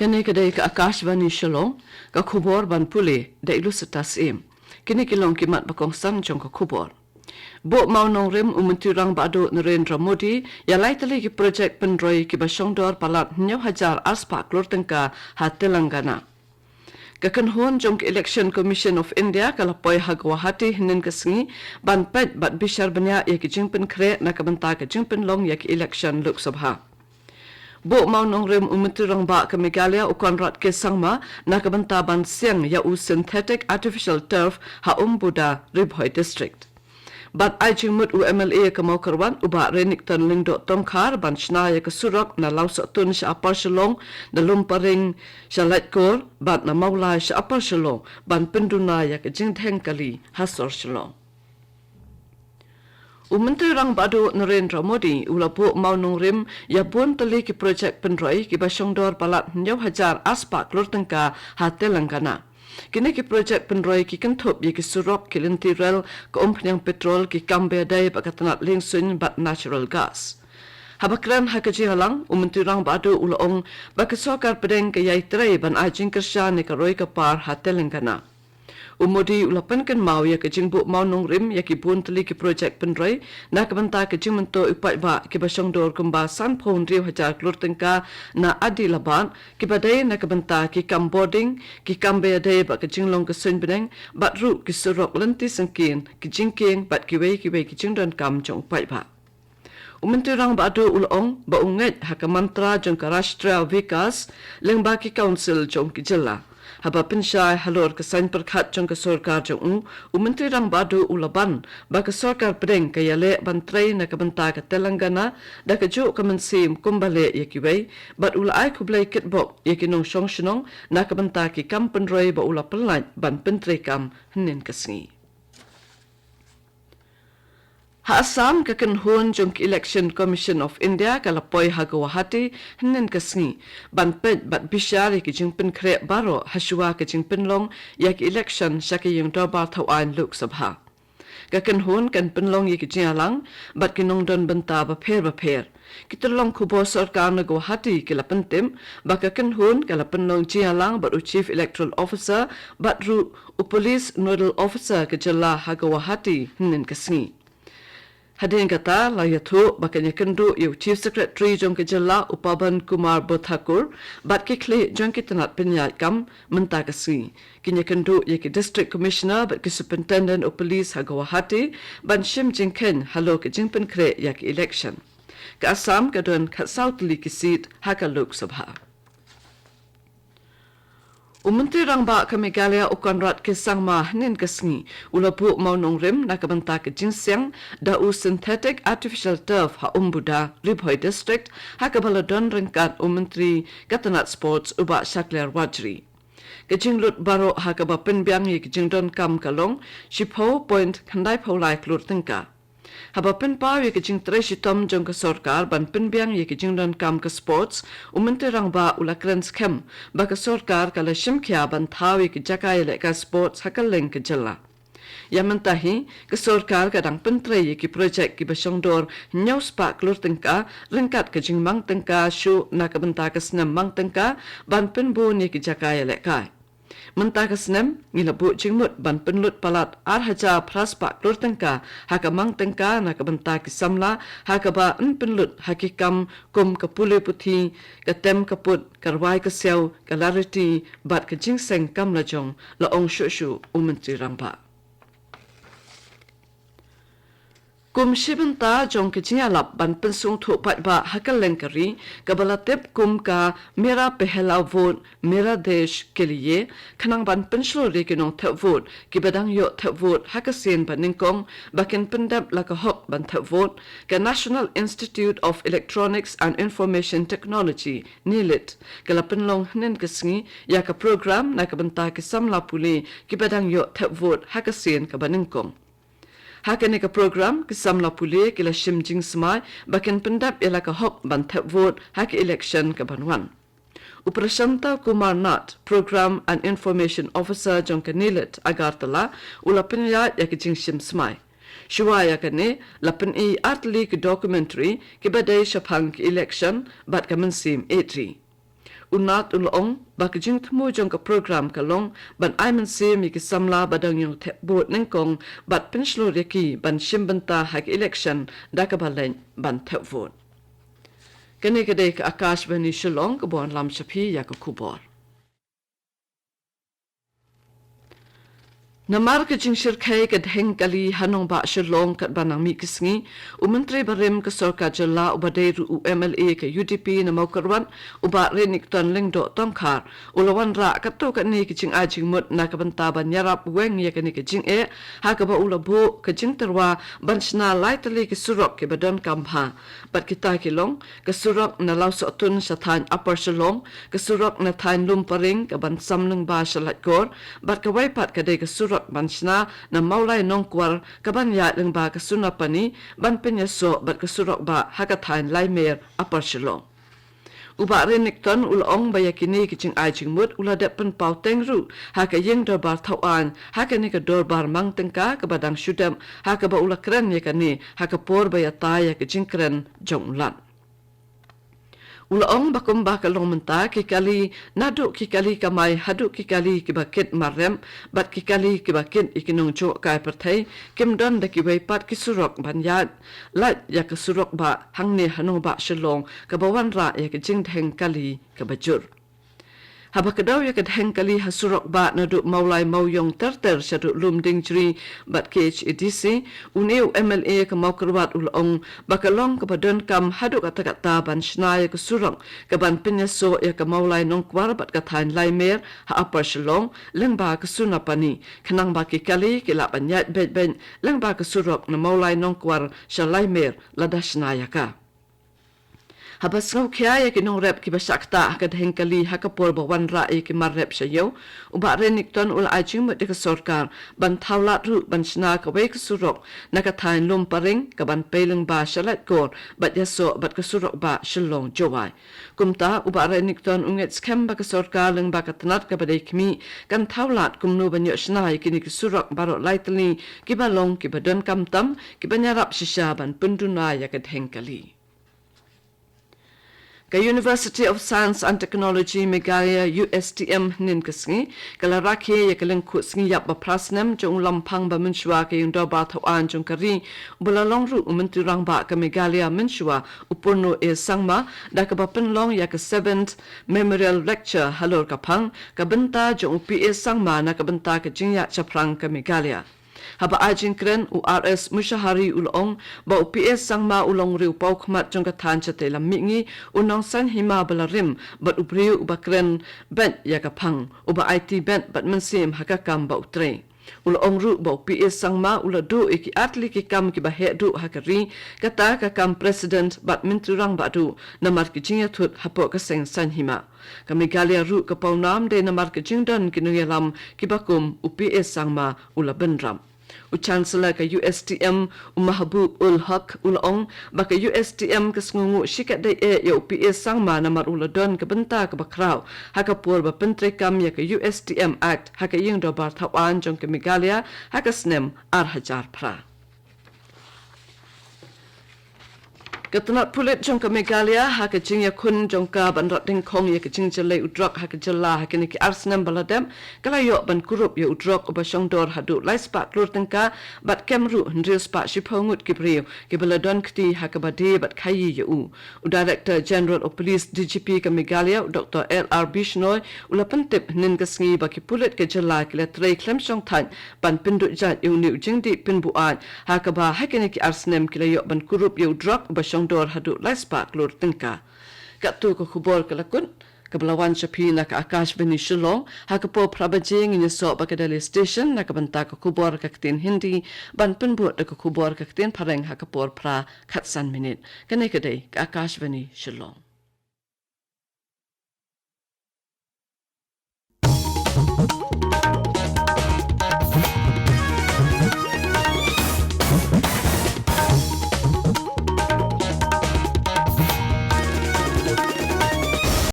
Kani kadai ka Akashvani Shillong ka khubor ban puli da ilusitas kini kilong kimat bakong san jong ka khubor. Bo maunong rim umuntirang bado Narendra Modi ya laitali ki project pendroi ki basyongdor palat 9,000 aspa klor tengka ha Telangana. Kakanhon jong Election Commission of India kalapoy hagwahati hinin kasingi ban pet bat bishar banya ya ki jingpen kre na kabanta ka jingpen long ya ki election Lok Sabha. Bo maunong rim umuntirang ba ka Meghalaya ukonrat ke sangma na kabanta ban siang ya u synthetic artificial turf ha Buda Ribhoi district. Bat ay jingmut u MLA ka maukarwan uba renik tan lingdo tomkar ban shnaya ka surok na lausa tun sa apar Shillong na lumparing sa lightkor bat na maulay sa apar Shillong ban pendunaya ka jingtheng kali hasor Shillong. Umuntirang bado Narendra Modi ulapo maunong rim ya bun tali ki project pendroi ki basyongdor palat 9,000 aspa klor tengka ha Telangana. Kini ki project pendroi ki kentop ye ki surok ki lintirel ke umpanyang petrol ki kambe dai bakatanat lingsun bat natural gas. Habakran hakaji halang umuntirang bado ulaong bakasokar pedeng ke yai tray ban ajing kersya ni karoi ke par ha Telangana. Umodi ulapan kan mau ya ke jingbu maunong rim ya ki bun tali ki project pendroi na kabanta ke jingmento upai ba ki basyongdor kumba san phon riu hajar klur tengka na adi laban ki badai na kabanta ki boarding ki kambe ade ba ke jinglong ke sun beneng bat ru ki surok lenti sangkin ki jingking bat ki wei ki jingdon kam jong upai ba. Umuntirang bado ulong ba unget hakamantra jong Karashtra Vikas lengba ki council jong ki jilla. Haba pinshay halor kasain perkhat jong ka sorkar jong umuntirang bado ulaban ba ka sorkar pedeng kayale bantray na kabanta ka Telangana da ka jo kamansim kumbale yakiway bat ulay kublay kitbok yakinong syongsynong na kabanta ki kampenroy ba ulapalay ban pentray kam hinin kasingi. Haasam kakanhon jong Election Commission of India kalapoy hagawahati hinin kasingi ban ped bat bishar ki jingpen kre baro haswa ki jingpen long yak election syaki yung dobar thawan Lok Sabha. Kakanhon kan penlong ki jialang bat kinong don benta ba pher. Kitulong kubo sarkar na Guwahati kila pentim baka kanhon kala penlong jialang bat u Chief Electoral Officer bat ru u Police Nodal Officer ke jala hagawahati hinin kasingi. Hadirin kata layathu bakanya kendu yu Chief Secretary jong kejala Upaban Kumar Bothakur bat kikli jong kitanat penyat kam menta kasi. Kinya kendu yu ki District Commissioner bat ki Superintendent of Police ha Guwahati ban shim jingken halo ke jingpen kre yak election. Ke Assam kadun kat South li ki seat haka Lok Sabha. Umuntirang ba ka Meghalaya ukonrat ke sangma hnin kasingi ulapu maunong rim na kabanta ke jinsyang da u synthetic artificial turf ha Buda Ribhoi district ha kabaladon ringkat umuntri katanat sports uba Shakler Wajri. Kejinglut baro ha kabapin biang ye kejingdon kam kalong shipo point khandai paulai klur tengka. Habapin pa ye kejing treshi tom jong ka sorkar ban pinbiang ye kejing don kam ka sports umuntirang ba ulakren scam ba ka sorkar kala shimkya ban thaw ye kejakai le ka sports hakaleng ke jalla. Yamantahi ka sorkar kadang pentre ye ki project ki basyongdor nyaus pa klur tengka ringkat kejing mang tengka shu na ka benta ka snam mang tengka ban pinbun ye kejakai le kai. Mentah kesnem ngilabu jingmut ban penlut palat arhaja praspa klur tengka hakamang tengka na kabenta kisamla hakaba penlut hakikam kum kapule puthi katem kaput karwai kasew kalariti bat kejingseng kam lajong laong shushu umuntirang ba. Kum shibenta jong kejialap ban pensung thu pat ba hakaleng kari kabalatip kum ka mera pehla vote mera desh ke liye khanang ban penslo re kinong the vote ki badang yo the vote hakasen baningkong bakin pendap laka hok ban the vote ka National Institute of Electronics and Information Technology NILIT kala penlong hnen kasingi ya ka program na kabenta ki samla puli ki badang yo the vote hakasen ka baningkong. Hakane ka program kisamla puli kila shimjing smai bakin pendap ila ka hok ban thep vote hak election ka banwan. Uprashanta Kumar Nath, Program and Information Officer jong kanilit Agartala ulapin ya yakijing shim smai. Shuaya kane lapin I atli ki documentary ki badai shapang ki election bat kamansim etri. unat ulong bakjing thmu jong ka program kalong ban aiman se mi ki samla badang yung the bot neng kong bat penshlo reki ban shimbanta hak election dakabalen ban the vote kene kede ka Akashvani Shillong ka bon lam shapi ya ka kubor Namar ka jing shirkai ka dheng kali hanong ba Shillong kat banang mi kisngi umentri barim ka sorka jala ubadai ru UMLA ka UDP na mau karwan uba renik ton lengdo tomkar ulawan ra ka to ka ni ka jing ajing mut na ka banta ban yarap weng ya ka ni ka jing ha ka ba ulabo ka jing terwa ban shna lai tali ka surok ke badon kampha bat kita kilong ka surok na lau so tun sa than upper Shillong ka surok na than lum paring ka ban samnung ba shalat gor bat ka waipat ka dei ka surok bansna na maulai nongkwar kaban ya leng ba ka suna pani ban penya so bat ka surok ba hakathain laimer upper Shillong uba renikton ulong ba yakini kiching ajing mut ula de pen pau tengru haka yeng dor bar thawan haka ni ka dor bar mang tengka ka badang shudam haka ba ula kran yakani haka por ba ya ta ya ka jingkran jonglan Ulaong bakum bakalong menta kikali nadu kikali kamai hadu kikali kibakit marem bat kikali kibakit ikinong cho kai perthai kimdon da kiwai pat kisurok banyat lat ya kasurok ba hangne hanong ba Shillong kabawan ra ya kijing theng kali kabajur Habakadaw ya kadheng kali hasurok ba nadu maulai mauyong terter syadu lumding jri bat kech edisi uneu MLA ka maukarwat ulong bakalong kapadon kam hadu kata-kata ban shnaya kasurok kaban pinyaso ya ka maulai nongkwar bat kathain laimer ha upper Shillong leng ba kasuna pani kanang ba kikali kila banyat ben leng ba kasurok na maulai nongkwar sya laimer ladashnaya ka Habas ngau kia ya kinong rep ki basakta hakad hengkali hakapor bawan ra'i ki marrep sayo uba renikton ula ajing mut ka sorkar ban thawlat ru ban sna ka wei ka surok nakathain lum paring ka ban peleng ba shalat kor bat yaso bat ka surok ba Shillong jowai kumta uba renikton unget skem ba ka sorkar leng ba ka tanat ka badai kmi kan thawlat kumnu banyo sna kini ka surok baro laitli ki balong ki badon kamtam ki banyarap shisha ban punduna ya kad hengkali Ka University of Science and Technology Meghalaya USTM nin kasngi kala rakhe ya kaleng khusngi yap ba prasnam jong lampang ba minshwa ke yung do ba thawan jong kari bulalong ru umenturang ba ka Meghalaya minshwa upurno e sangma da ka ba penlong ya ka 7th memorial lecture halor kapang ka benta jong PA sangma na ka benta ka jingya chaprang ka Meghalaya Haba ajin kren URS mushahari ulong ba UPS sangma ulong riu pau khmat jong kathan chate lammingi unong san hima balarim bat ubriu ubakren ben yakapang uba IT ben bat mensim hakakam ba utre ulong ru ba UPS sangma uladu iki atli ki kam ki ba hedu hakari kata ka kam president bat minturang ba du namar ki jingya thut hapo ka seng san hima kami galia ru ka paunam de namar ki jingdan kinungelam ki bakum UPS sangma ula benram Chancellor ka USTM Mahabub ul Haq ulong baka USTM kasngungu shikat dai ya UPS sangma namar uladon ka benta ka bakraw hakapur ba pentrekam ya ka USTM Act haka yung do bar thawan jong ka Meghalaya haka snem arhajar pra Katanat pulit jong ka Meghalaya haka jing ya kun jong ka banrat ding kong ya ka jing jalai udrok haka jala haka ni ki arsnem baladem kalayo ban kurup ya udrok uba dor hadu lai spak lur tengka bat kemru hendril spak shipongut ki brio ki baladon kti haka bade bat kayi ya Director General of Police DGP ka Meghalaya Dr. L.R. Bishnoi ula pentip nin kasngi ba ki pulit ka jala ki la trei klem shong tan ban pindut jat yung niu jing di pinbuan haka ba haka ni ki arsnem kilayo ban kurup ya udrok uba dor hadu laispak lur tengka katu ko khubor kalakun kablawan shapi na ka Akashvani Shillong hakapo prabajing in so bakadali station na kabanta ko khubor kaktin hindi ban pinbut ko khubor kaktin pareng hakapor pra khatsan minute kanai kadai ka Akashvani Shillong